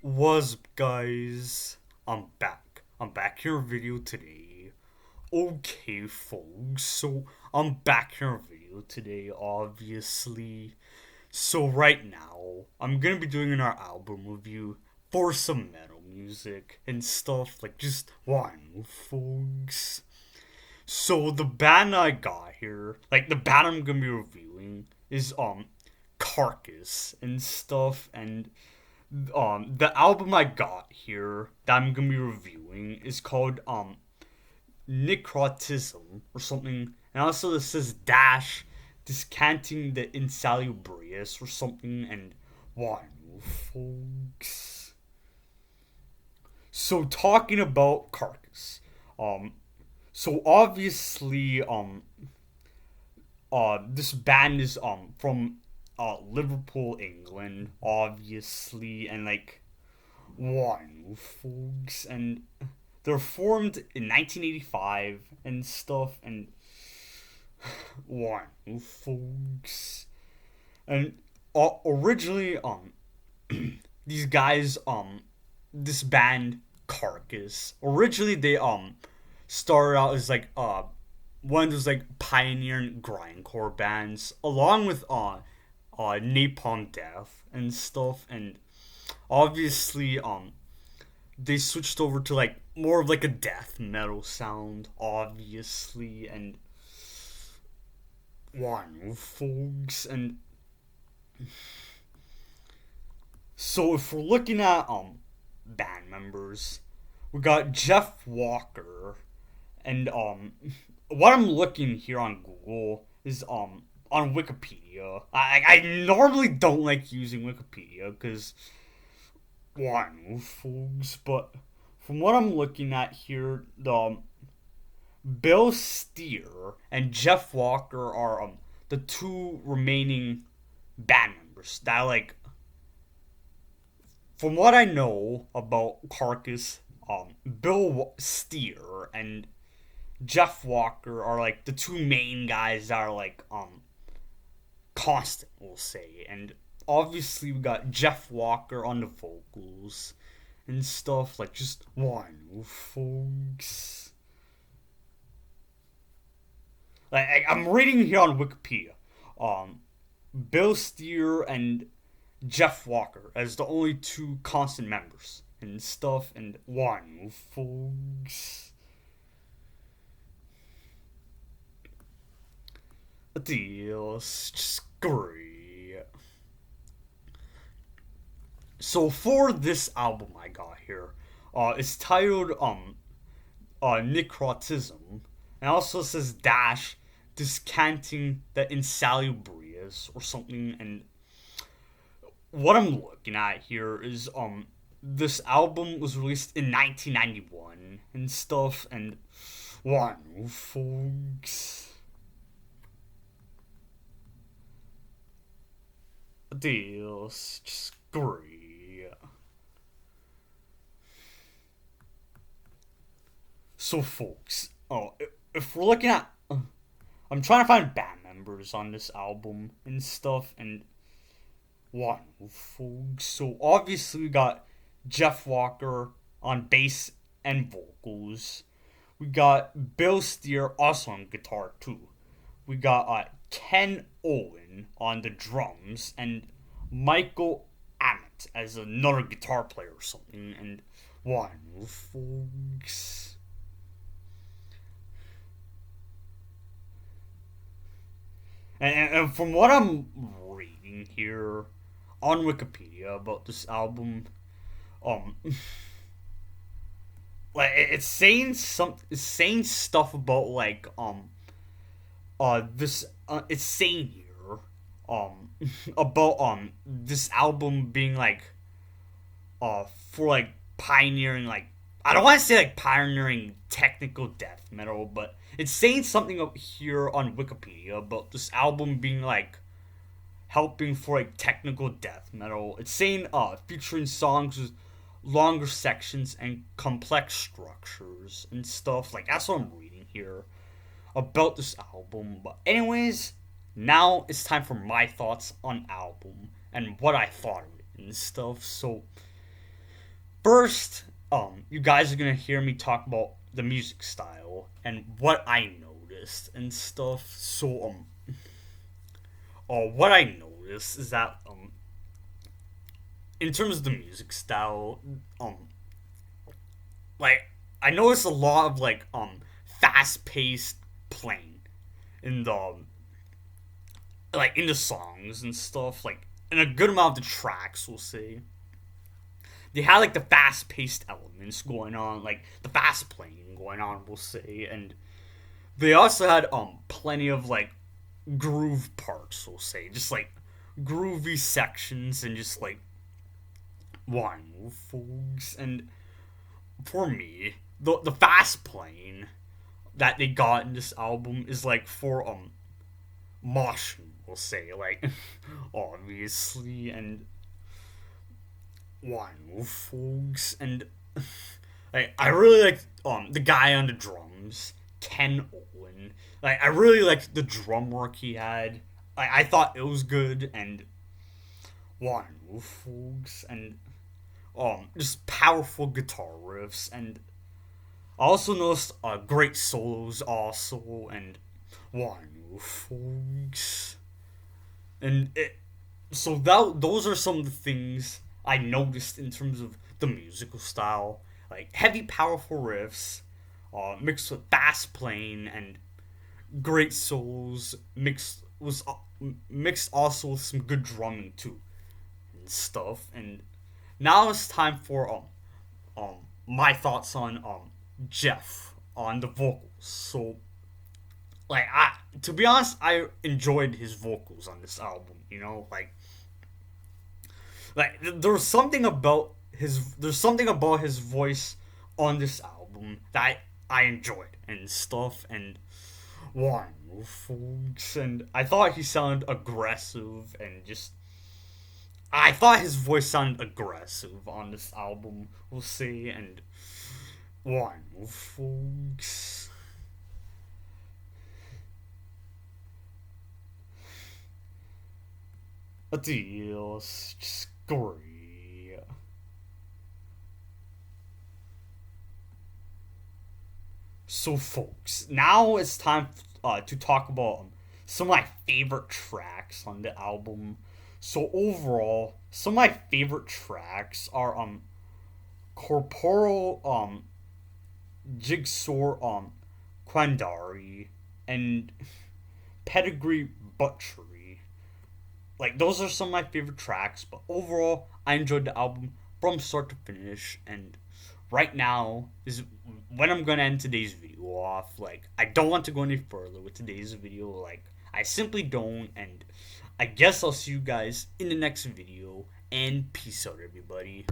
What's up, guys? I'm back here in video today. Okay, folks. So I'm back here in video today, obviously. So right now, I'm gonna be doing our album review for some metal music and stuff. Like just one, folks. So the band I got here, like the band I'm gonna be reviewing, is Carcass and stuff, and the album I got here that I'm gonna be reviewing is called Necroticism or something, and also this says dash discanting the insalubrious or something, and one, folks. So talking about Carcass, um, so obviously this band is from Liverpool, England, obviously, and like one, folks, and they're formed in 1985 and stuff, and one, folks, and originally these guys this band Carcass, originally they started out as like one of those like pioneering grindcore bands, along with Napalm Death and stuff, and obviously they switched over to like more of like a death metal sound, obviously, and one, folks, and so if we're looking at band members, we got Jeff Walker, and what I'm looking here on Google is on Wikipedia. I normally don't like using Wikipedia because one, folks, but from what I'm looking at here, the Bill Steer and Jeff Walker are the two remaining band members that like, from what I know about Carcass, Bill Steer and Jeff Walker are like the two main guys that are like constant, we'll say, and obviously we got Jeff Walker on the vocals and stuff, like just one, folks. Like I'm reading here on Wikipedia, Bill Steer and Jeff Walker as the only two constant members and stuff, and one, folks. Deals just great. So for this album I got here, it's titled Necroticism, and also says dash discanting the insalubrious or something, and what I'm looking at here is this album was released in 1991 and stuff, and one, folks. Deals just great. So, folks, if we're looking at, I'm trying to find band members on this album and stuff, and one, folks. So obviously we got Jeff Walker on bass and vocals. We got Bill Steer also on guitar too. We got Ken Owen on the drums, and Michael Ammett as another guitar player or something, and one, folks. And from what I'm reading here on Wikipedia about this album, um, like it's saying stuff about like this it's saying here about this album being like for like pioneering, like I don't want to say like pioneering technical death metal, but it's saying something up here on Wikipedia about this album being like helping for like technical death metal. It's saying featuring songs with longer sections and complex structures and stuff. Like that's what I'm reading here about this album. But anyways, now it's time for my thoughts on album and what I thought of it and stuff. So first, you guys are gonna hear me talk about the music style and what I noticed and stuff. So, what I noticed is that, in terms of the music style, like, I noticed a lot of, like, fast paced playing in the, like, in the songs and stuff, like, in a good amount of the tracks, we'll say. They had, like, the fast paced elements going on, like, the fast playing going on, we'll say, and they also had, plenty of, like, groove parts, we'll say, just, like, groovy sections and just, like, one, folks, and for me, the fast playing that they got in this album is like for moshing, we'll say, like obviously, and one folks, and I really like the guy on the drums, Ken Owen. Like I really liked the drum work he had. I thought it was good, and one folks, and just powerful guitar riffs, and I also noticed great solos also, and one folks, and those are some of the things I noticed in terms of the musical style, like heavy, powerful riffs, mixed with fast playing and great solos, mixed also with some good drumming too and stuff. And now it's time for my thoughts on Jeff on the vocals. So like I to be honest, I enjoyed his vocals on this album, you know? There's something about his voice on this album that I enjoyed and stuff, and one folks, and I thought he sounded aggressive, and just I thought his voice sounded aggressive on this album, we'll see, and one folks. Adios, Scurry. So, folks, now it's time to talk about some of my favorite tracks on the album. So, overall, some of my favorite tracks are Corporal Jigsaw Quandary and Pedigree Butchery. Like those are some of my favorite tracks, but overall I enjoyed the album from start to finish, and right now is when I'm gonna end today's video off. Like I don't want to go any further with today's video, like I simply don't, and I guess I'll see you guys in the next video, and peace out everybody.